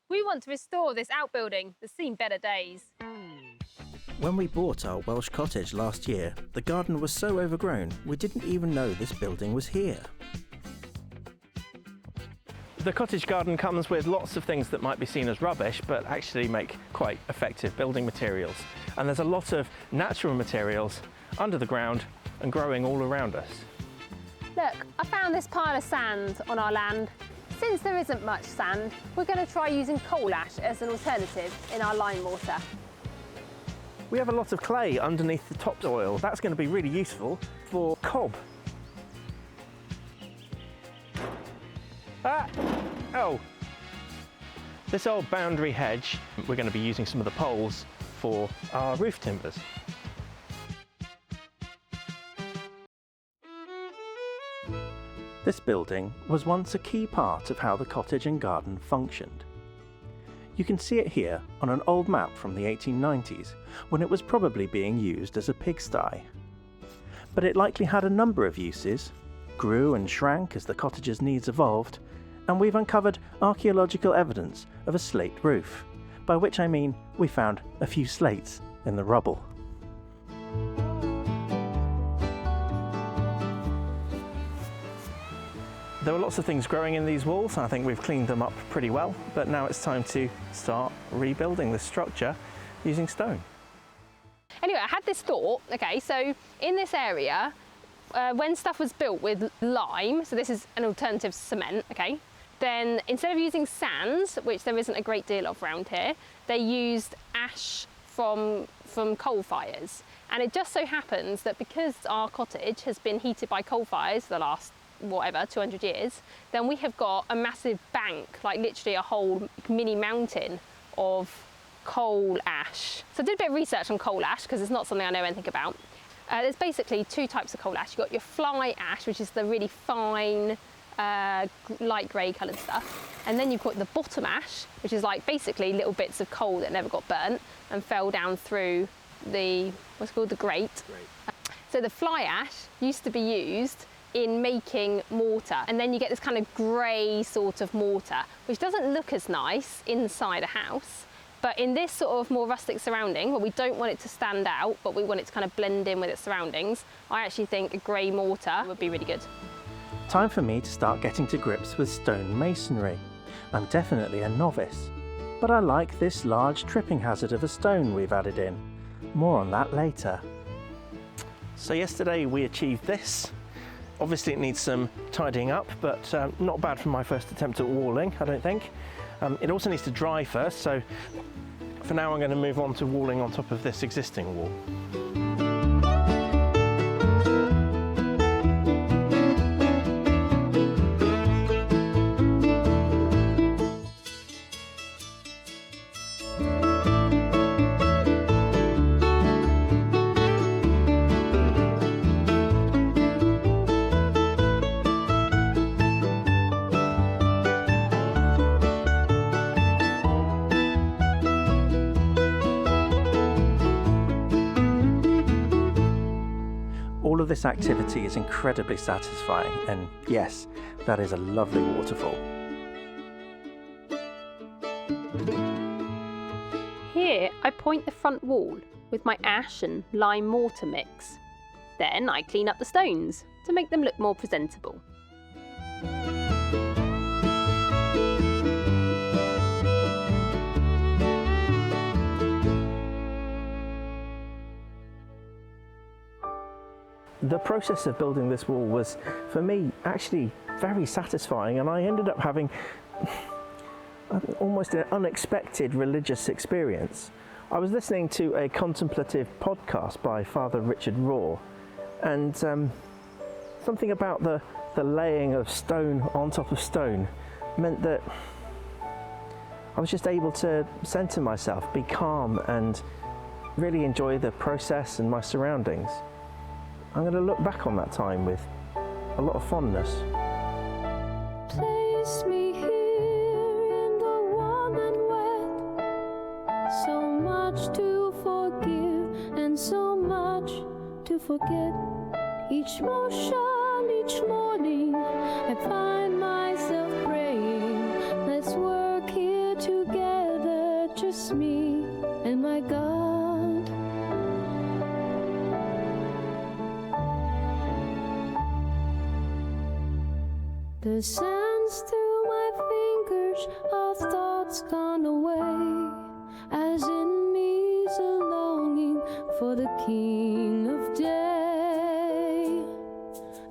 We want to restore this outbuilding that's seen better days. When we bought our Welsh cottage last year, the garden was so overgrown we didn't even know this building was here. The cottage garden comes with lots of things that might be seen as rubbish but actually make quite effective building materials. And there's a lot of natural materials under the ground and growing all around us. Look, I found this pile of sand on our land. Since there isn't much sand, we're going to try using coal ash as an alternative in our lime mortar. We have a lot of clay underneath the topsoil. That's going to be really useful for cob. Ah! Oh! This old boundary hedge, we're going to be using some of the poles for our roof timbers. This building was once a key part of how the cottage and garden functioned. You can see it here on an old map from the 1890s, when it was probably being used as a pigsty. But it likely had a number of uses, grew and shrank as the cottage's needs evolved, and we've uncovered archaeological evidence of a slate roof, by which I mean we found a few slates in the rubble. There were lots of things growing in these walls, and I think we've cleaned them up pretty well, but now it's time to start rebuilding the structure using stone. Anyway, I had this thought, okay, so in this area, when stuff was built with lime, so this is an alternative cement, okay, then instead of using sands, which there isn't a great deal of around here, they used ash from coal fires. And it just so happens that because our cottage has been heated by coal fires for the last, whatever, 200 years, then we have got a massive bank, like literally a whole mini mountain of coal ash. So I did a bit of research on coal ash because it's not something I know anything about. There's basically two types of coal ash. You've got your fly ash, which is the really fine, light grey coloured stuff. And then you've got the bottom ash, which is like basically little bits of coal that never got burnt and fell down through the, what's called the grate. So the fly ash used to be used in making mortar, and then you get this kind of grey sort of mortar, which doesn't look as nice inside a house. But in this sort of more rustic surrounding, where we don't want it to stand out, but we want it to kind of blend in with its surroundings, I actually think a grey mortar would be really good. Time for me to start getting to grips with stone masonry. I'm definitely a novice, but I like this large tripping hazard of a stone we've added in. More on that later. So yesterday we achieved this. Obviously it needs some tidying up, but not bad for my first attempt at walling, I don't think. It also needs to dry first, so for now I'm going to move on to walling on top of this existing wall. All of this activity is incredibly satisfying, and yes, that is a lovely waterfall. Here I point the front wall with my ash and lime mortar mix. Then I clean up the stones to make them look more presentable. The process of building this wall was, for me, actually very satisfying, and I ended up having almost an unexpected religious experience. I was listening to a contemplative podcast by Father Richard Raw, and something about the laying of stone on top of stone meant that I was just able to center myself, be calm, and really enjoy the process and my surroundings. I'm going to look back on that time with a lot of fondness. Place me here in the warm and wet. So much to forgive and so much to forget. Each motion, each morning, I find myself praying. Let's work here together. just me and my God. The sands through my fingers of thoughts gone away, as in me's a longing for the King of Day.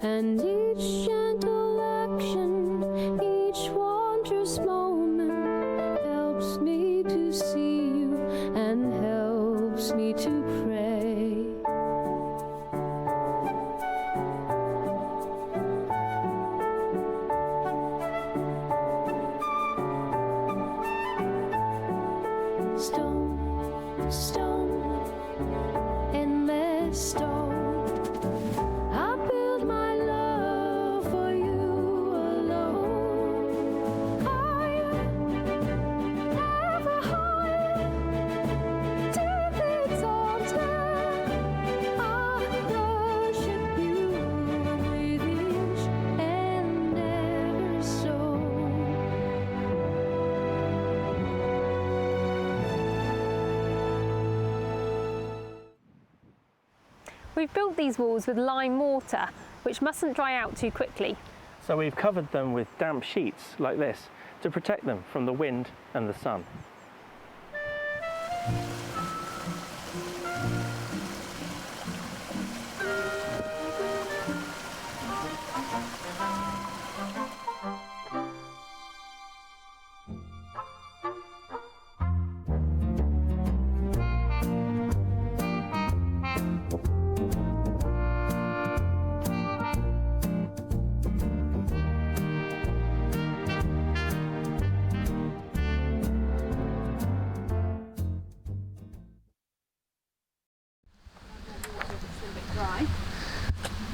And each gentle action, each wondrous moment helps me to see you and helps me to pray. Stone, stone, endless stone, I build my love for you alone. Higher, ever higher, deep exalted, I worship you with each and every soul. We've built these walls with lime mortar, which mustn't dry out too quickly. So we've covered them with damp sheets like this to protect them from the wind and the sun.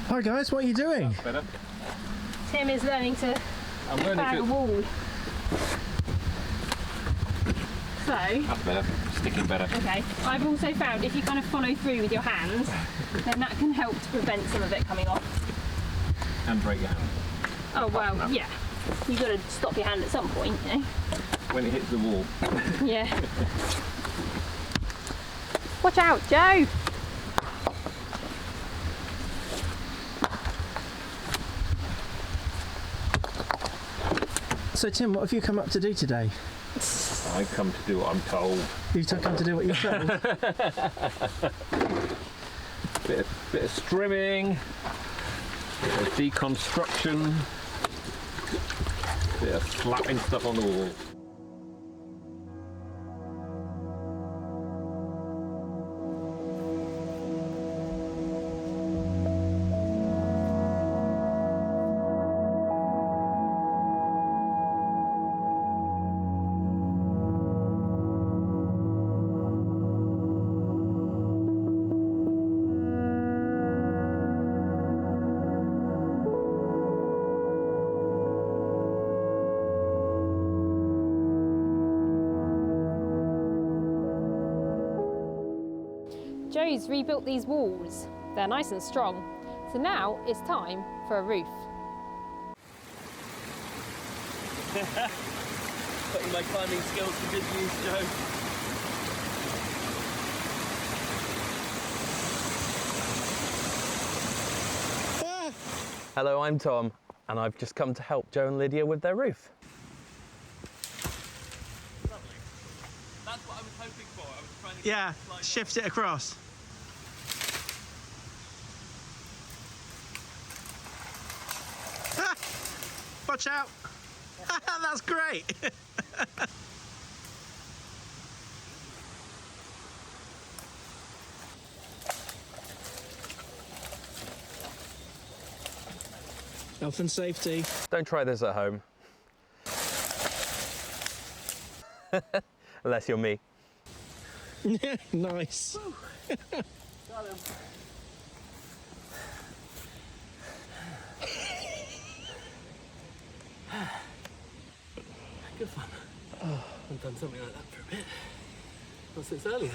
Hi guys, what are you doing? Better. Tim is learning to bag a wall. So, That's better. Sticking better. okay, I've also found if you kind of follow through with your hands, then that can help to prevent some of it coming off. And break your hand. Oh well, yeah. You've got to stop your hand at some point, you know? When it hits the wall. Yeah. Watch out, Joe! So Tim, what have you come up to do today? I come to do what I'm told. You've come to do what you're told? Bit of strimming, bit of deconstruction, bit of slapping stuff on the wall. Joe's rebuilt these walls. They're nice and strong. So now it's time for a roof. Putting my climbing skills to good use, Joe. Hello, I'm Tom, and I've just come to help Joe and Lydia with their roof. Lovely. That's what I was hoping for. I was trying to Yeah, shift it across. Watch out! That's great! Health and safety. Don't try this at home. Unless you're me. Nice. Got him. Good fun. Oh, I've done something like that for a bit. Not since earlier.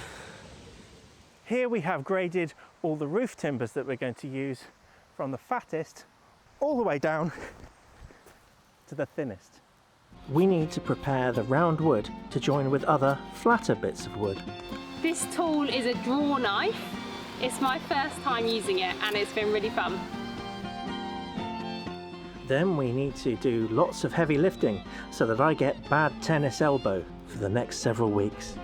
Here we have graded all the roof timbers that we're going to use from the fattest all the way down to the thinnest. We need to prepare the round wood to join with other, flatter bits of wood. This tool is a draw knife. It's my first time using it and it's been really fun. Then we need to do lots of heavy lifting so that I get bad tennis elbow for the next several weeks.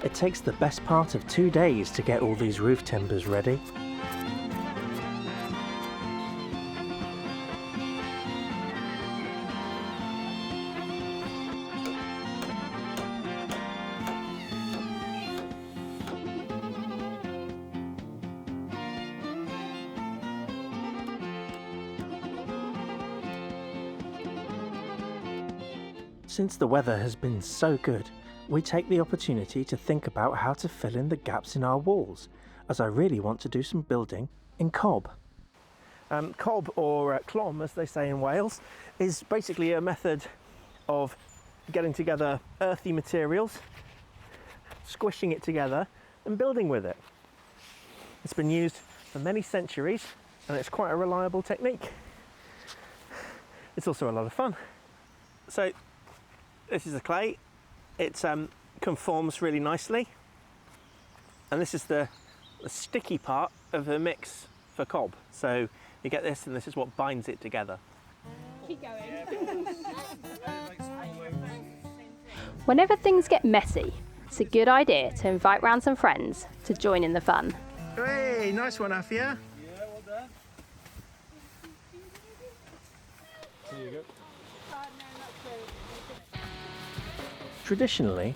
It takes the best part of 2 days to get all these roof timbers ready. Since the weather has been so good, we take the opportunity to think about how to fill in the gaps in our walls, as I really want to do some building in cob. Cob, or clom as they say in Wales, is basically a method of getting together earthy materials, squishing it together and building with it. It's been used for many centuries and it's quite a reliable technique. It's also a lot of fun. So this is the clay. It conforms really nicely, and this is the sticky part of the mix for cob. So you get this, and this is what binds it together. Keep going. Whenever things get messy, it's a good idea to invite round some friends to join in the fun. Hey, nice one, Afia. Yeah, well done. There you go. Traditionally,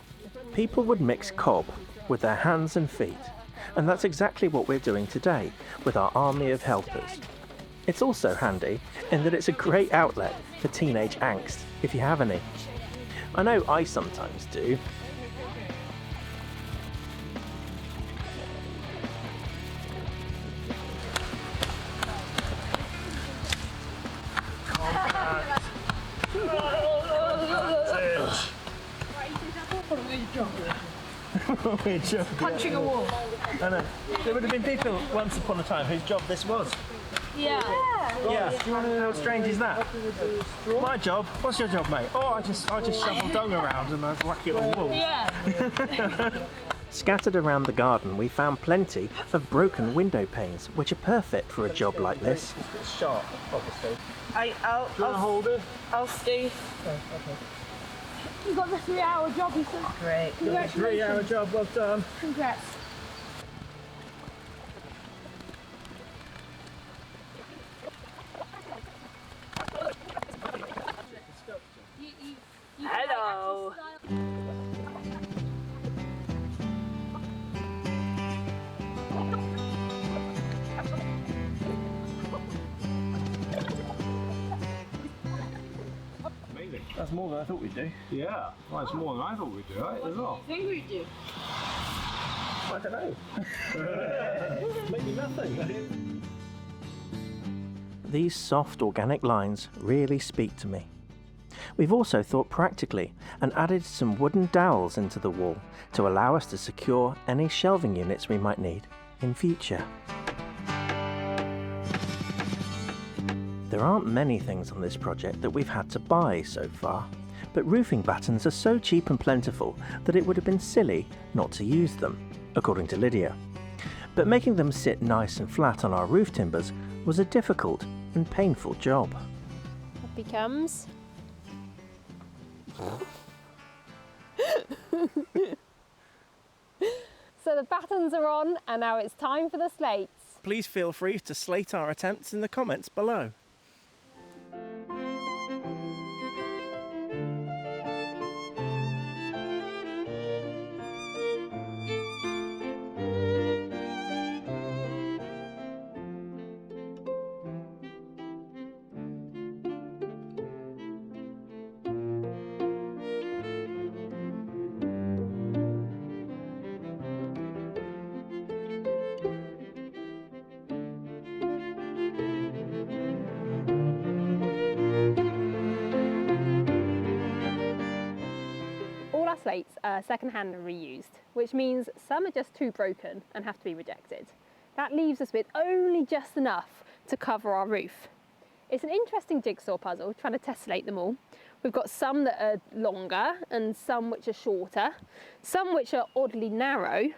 people would mix cob with their hands and feet, and that's exactly what we're doing today with our army of helpers. It's also handy in that it's a great outlet for teenage angst, if you have any. I know I sometimes do. Punching a wall. I know. There would have been people once upon a time whose job this was. Yeah. Yeah. Do you want to know how strange is that? My job? What's your job, mate? Oh, I just shovel dung around and I whack it on walls. Yeah. Scattered around the garden, we found plenty of broken window panes, which are perfect for a job like this. It's sharp, obviously. I'll hold it. I'll stay. You got the 3-hour job, you said. Great. 3-hour job, well done. Congrats. Hello. That's more than I thought we'd do. Yeah, well, it's more than I thought we'd do, right? As well. I think we do. I don't know. Maybe nothing. These soft organic lines really speak to me. We've also thought practically and added some wooden dowels into the wall to allow us to secure any shelving units we might need in future. There aren't many things on this project that we've had to buy so far, but roofing battens are so cheap and plentiful that it would have been silly not to use them, according to Lydia. But making them sit nice and flat on our roof timbers was a difficult and painful job. It becomes... So the battens are on and now it's time for the slates. Please feel free to slate our attempts in the comments below. slates are second-hand and reused, which means some are just too broken and have to be rejected. That leaves us with only just enough to cover our roof. It's an interesting jigsaw puzzle, trying to tessellate them all. We've got some that are longer and some which are shorter, some which are oddly narrow,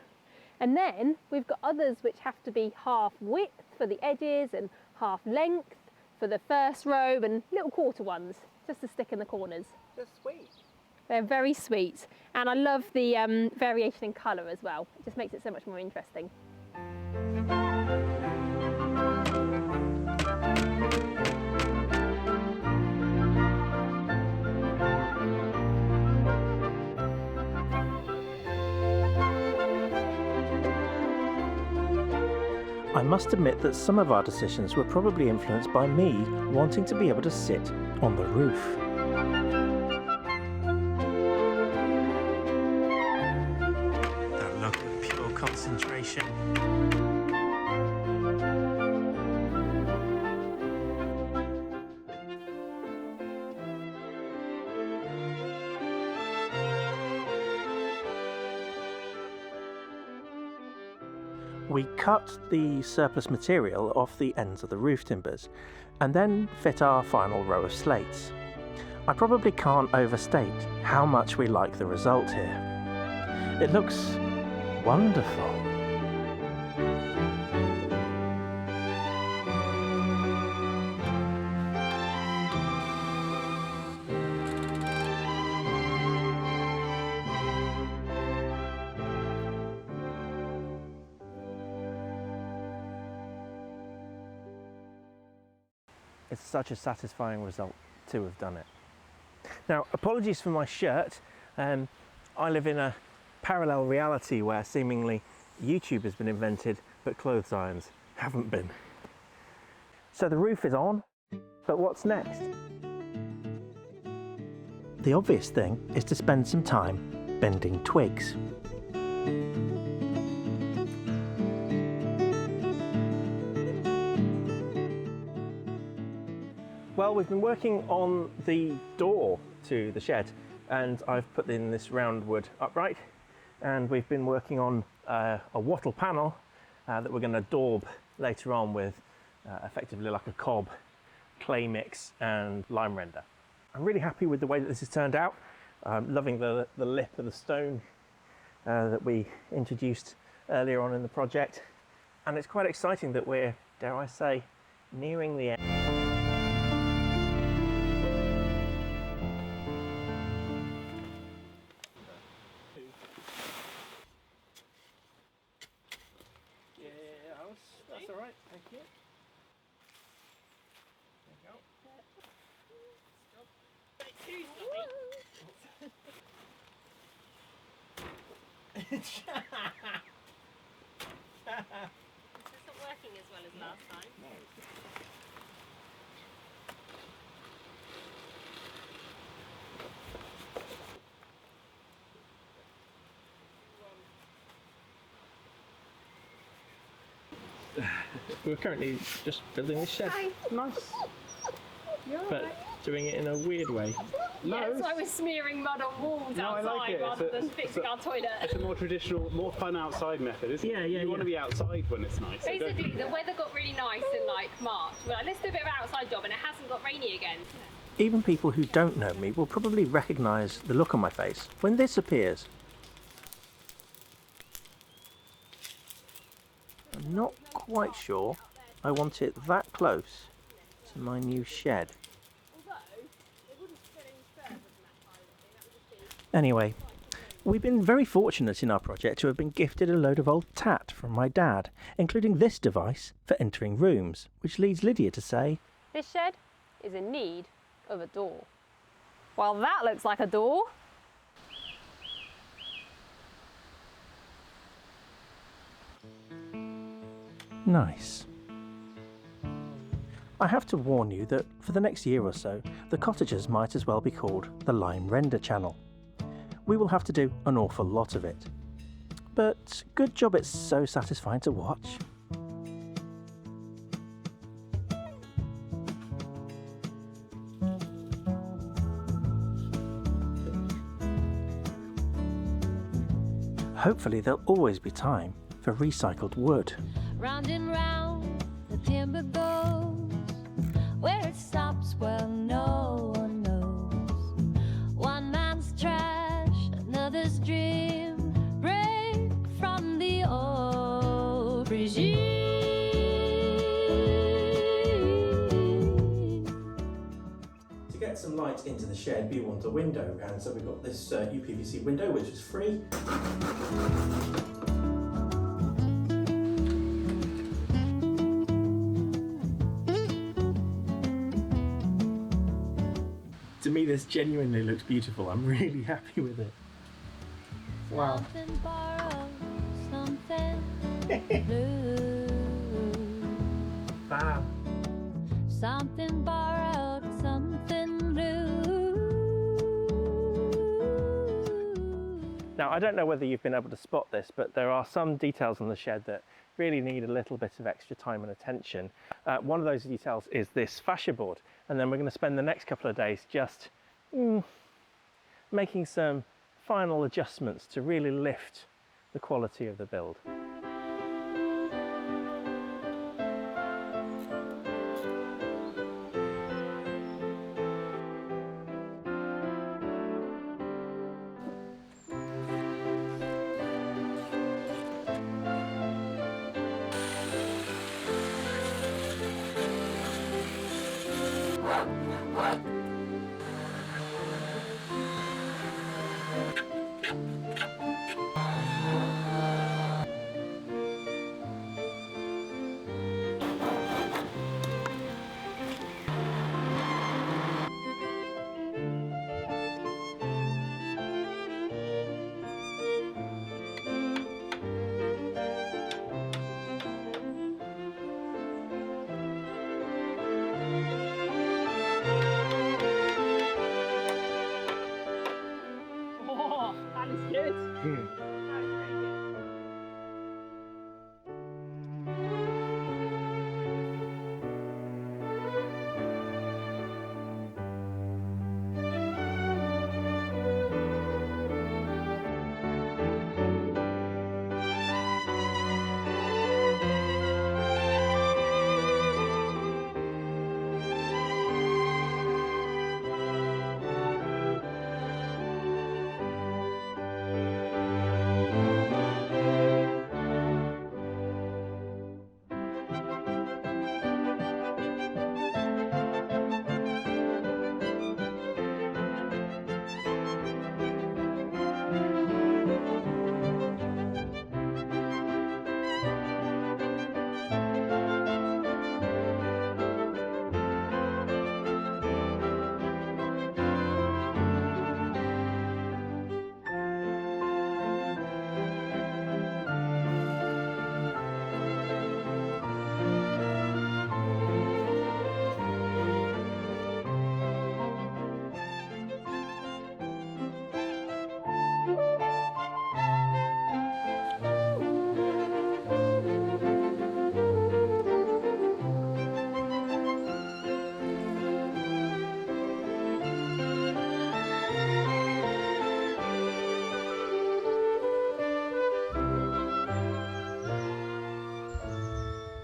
and then we've got others which have to be half width for the edges and half length for the first row, and little quarter ones just to stick in the corners. They're sweet. They're very sweet, and I love the variation in colour as well. It just makes it so much more interesting. I must admit that some of our decisions were probably influenced by me wanting to be able to sit on the roof. That look of pure concentration. We cut the surplus material off the ends of the roof timbers and then fit our final row of slates. I probably can't overstate how much we like the result here. It looks wonderful. It's such a satisfying result to have done it. Now, apologies for my shirt. I live in a parallel reality where seemingly YouTube has been invented, but clothes irons haven't been. So the roof is on, but what's next? The obvious thing is to spend some time bending twigs. Well, we've been working on the door to the shed, and I've put in this round wood upright, and we've been working on a wattle panel that we're going to daub later on with effectively like a cob, clay mix and lime render. I'm really happy with the way that this has turned out. I'm loving the lip of the stone that we introduced earlier on in the project, and it's quite exciting that we're, dare I say, nearing the end. That's all right, thank you. There you go. This isn't working as well as last time. No. We're currently just building this shed. Hi. Nice. But doing it in a weird way. No, yeah, it's like we're smearing mud on walls outside like rather than fixing our toilet. It's a more traditional, more fun outside method, isn't it? Yeah. You want to be outside when it's nice. Basically, the weather got really nice in like March. We're like, let's do a bit of an outside job, and it hasn't got rainy again. Even people who don't know me will probably recognise the look on my face when this appears. I'm not quite sure I want it that close to my new shed. Anyway, we've been very fortunate in our project to have been gifted a load of old tat from my dad, including this device for entering rooms, which leads Lydia to say, This shed is in need of a door. Well, that looks like a door. nice. I have to warn you that for the next year or so, the cottages might as well be called the Lime Render Channel. We will have to do an awful lot of it. But good job, it's so satisfying to watch. hopefully there'll always be time for recycled wood. Round and round the timber goes. Where it stops, well, no one knows. One man's trash, another's dream. Break from the old regime. To get some light into the shed, we want a window, and so we've got this UPVC window, which is free. To me, this genuinely looks beautiful. I'm really happy with it. Wow. Something borrowed, something blue. Fab. Something borrowed, something blue. Now, I don't know whether you've been able to spot this, but there are some details on the shed that really need a little bit of extra time and attention. One of those details is this fascia board, and then we're going to spend the next couple of days just making some final adjustments to really lift the quality of the build.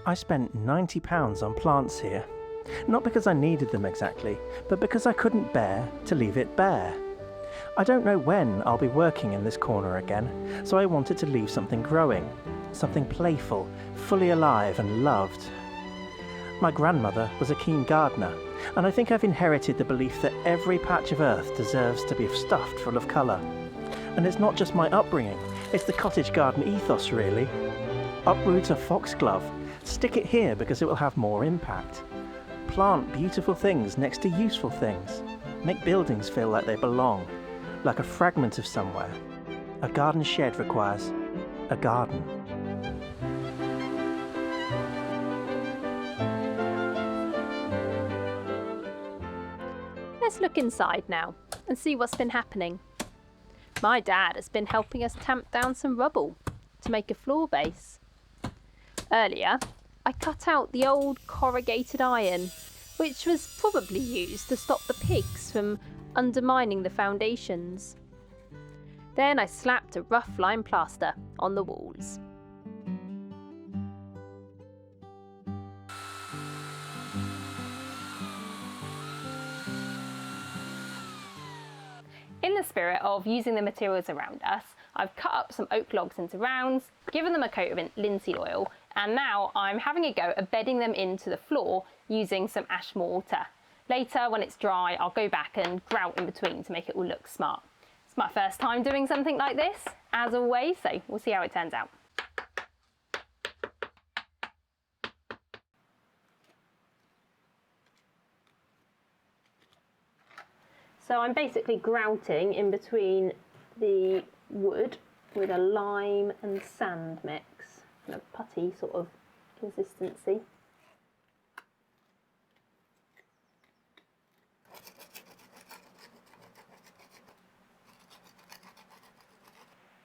I spent £90 on plants here, not because I needed them exactly, but because I couldn't bear to leave it bare. I don't know when I'll be working in this corner again, so I wanted to leave something growing, something playful, fully alive and loved. My grandmother was a keen gardener, and I think I've inherited the belief that every patch of earth deserves to be stuffed full of colour. And it's not just my upbringing, it's the cottage garden ethos really. Uproot a foxglove, stick it here because it will have more impact. Plant beautiful things next to useful things. Make buildings feel like they belong, like a fragment of somewhere. A garden shed requires a garden. Let's look inside now and see what's been happening. My dad has been helping us tamp down some rubble to make a floor base. Earlier, I cut out the old corrugated iron, which was probably used to stop the pigs from undermining the foundations. Then I slapped a rough lime plaster on the walls. In the spirit of using the materials around us, I've cut up some oak logs into rounds, given them a coat of linseed oil, and now I'm having a go at bedding them into the floor using some ash mortar. Later, when it's dry, I'll go back and grout in between to make it all look smart. It's my first time doing something like this, as always, so we'll see how it turns out. So I'm basically grouting in between the wood with a lime and sand mix, kind of putty sort of consistency.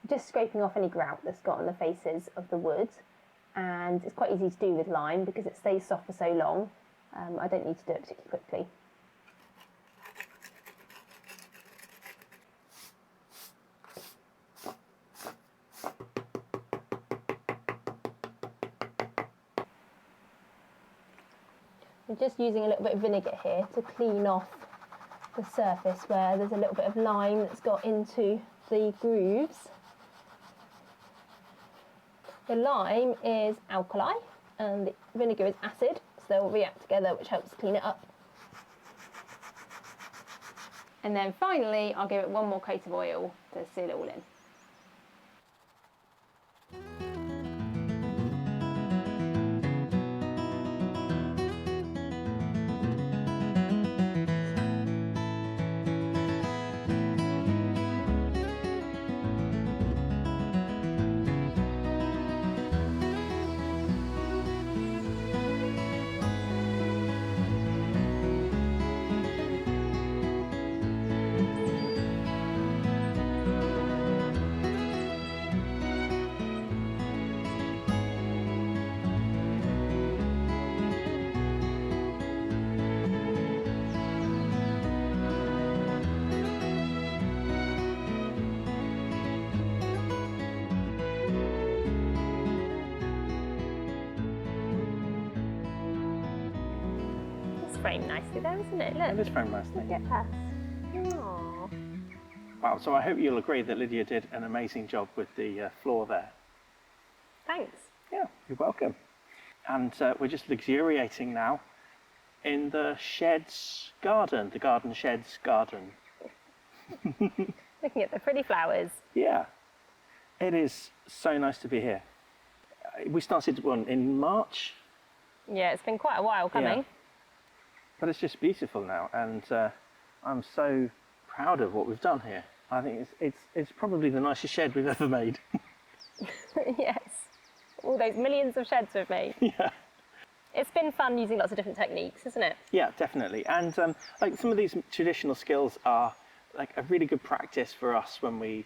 Just scraping off any grout that's got on the faces of the wood, and it's quite easy to do with lime because it stays soft for so long. I don't need to do it particularly quickly. We're just using a little bit of vinegar here to clean off the surface where there's a little bit of lime that's got into the grooves. The lime is alkali and the vinegar is acid, so they'll react together, which helps clean it up. And then finally, I'll give it one more coat of oil to seal it all in. Framed nicely there, isn't it? Look. It is framed nicely. Look at us. Aww. Wow, so I hope you'll agree that Lydia did an amazing job with the floor there. Thanks. Yeah, you're welcome. And we're just luxuriating now in the shed's garden, the garden shed's garden. Looking at the pretty flowers. Yeah, it is so nice to be here. We started one in March. Yeah, it's been quite a while coming. Yeah. But it's just beautiful now, and I'm so proud of what we've done here. I think it's probably the nicest shed we've ever made. Yes, all those millions of sheds we've made. Yeah. It's been fun using lots of different techniques, isn't it? Yeah, definitely. And like some of these traditional skills are like a really good practice for us when we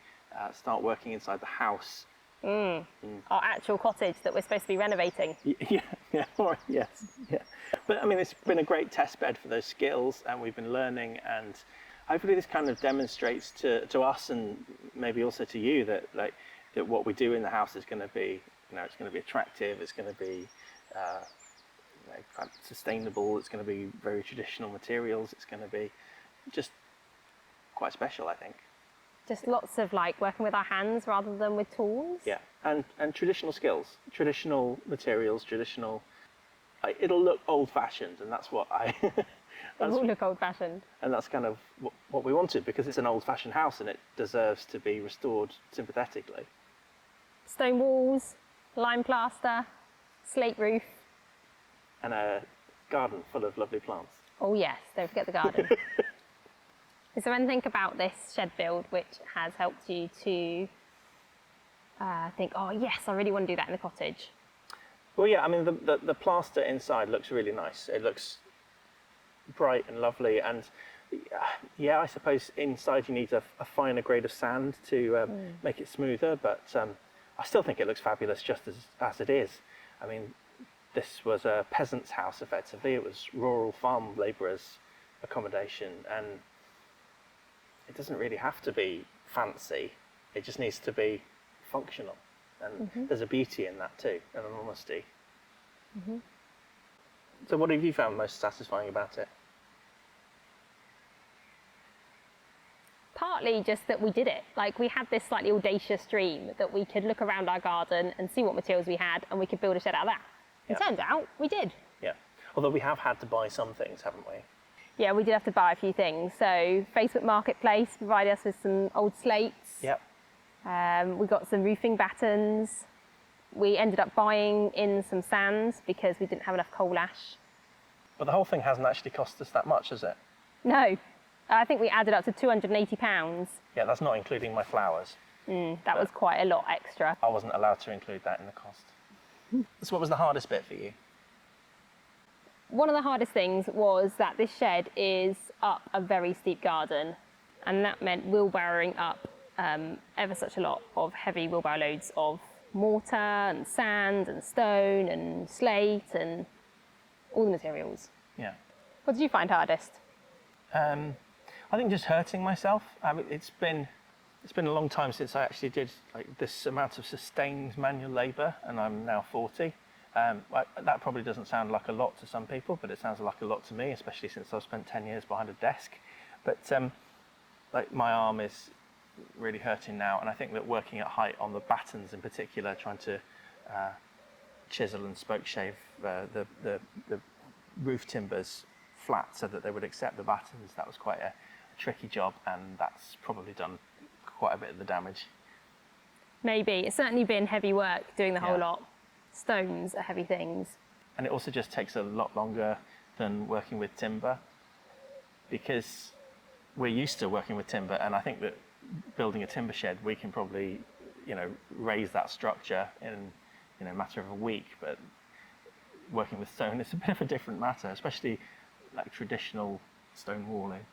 start working inside the house. Our actual cottage that we're supposed to be renovating. Yes. But I mean, it's been a great test bed for those skills, and we've been learning, and hopefully this kind of demonstrates to us and maybe also to you that what we do in the house is going to be, it's going to be attractive, it's going to be sustainable, it's going to be very traditional materials, it's going to be just quite special, I think. Just lots of working with our hands rather than with tools. Yeah, and traditional skills, traditional materials, traditional. It'll look old-fashioned, and that's what I. It will look old-fashioned. And that's kind of what we wanted, because it's an old-fashioned house and it deserves to be restored sympathetically. Stone walls, lime plaster, slate roof. And a garden full of lovely plants. Oh yes, don't forget the garden. Is there anything about this shed build which has helped you to think, oh yes, I really want to do that in the cottage? Well, yeah, I mean, the plaster inside looks really nice. It looks bright and lovely, and yeah, I suppose inside you need a finer grade of sand to make it smoother, but I still think it looks fabulous just as it is. I mean, this was a peasant's house, effectively. It was rural farm labourers' accommodation, and it doesn't really have to be fancy. It just needs to be functional. And there's a beauty in that too, and an honesty. So what have you found most satisfying about it? Partly just that we did it. Like, we had this slightly audacious dream that we could look around our garden and see what materials we had, and we could build a shed out of that. It Yeah. turned out we did. Yeah. Although we have had to buy some things, haven't we? Yeah, we did have to buy a few things. So Facebook Marketplace provided us with some old slates. Yep. We got some roofing battens. We ended up buying in some sands because we didn't have enough coal ash. But the whole thing hasn't actually cost us that much, has it? No, I think we added up to £280. Yeah, that's not including my flowers. That was quite a lot extra. I wasn't allowed to include that in the cost. So what was the hardest bit for you? One of the hardest things was that this shed is up a very steep garden, and that meant wheelbarrowing up ever such a lot of heavy wheelbarrow loads of mortar and sand and stone and slate and all the materials. Yeah. What did you find hardest? I think just hurting myself. I mean, it's been a long time since I actually did like this amount of sustained manual labour, and I'm now 40. That probably doesn't sound like a lot to some people, but it sounds like a lot to me, especially since I've spent 10 years behind a desk. But like my arm is really hurting now, and I think that working at height on the battens in particular, trying to chisel and spoke shave the roof timbers flat so that they would accept the battens, that was quite a tricky job, and that's probably done quite a bit of the damage. Maybe. It's certainly been heavy work doing the whole Yeah. lot. Stones are heavy things. And it also just takes a lot longer than working with timber, because we're used to working with timber, and I think that building a timber shed, we can probably, raise that structure in, a matter of a week, but working with stone is a bit of a different matter, especially like traditional stone walling.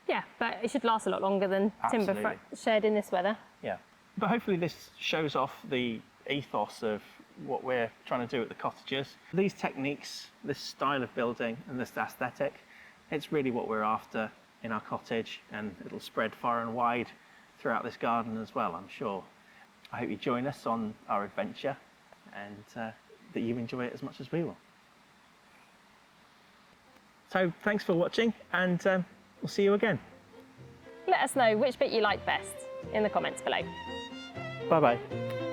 Yeah, but it should last a lot longer than timber Absolutely. shed in this weather. Yeah. But hopefully this shows off the ethos of what we're trying to do at the cottages. These techniques, this style of building and this aesthetic, it's really what we're after in our cottage, and it'll spread far and wide throughout this garden as well, I'm sure. I hope you join us on our adventure, and that you enjoy it as much as we will. So thanks for watching, and we'll see you again. Let us know which bit you like best in the comments below. Bye bye.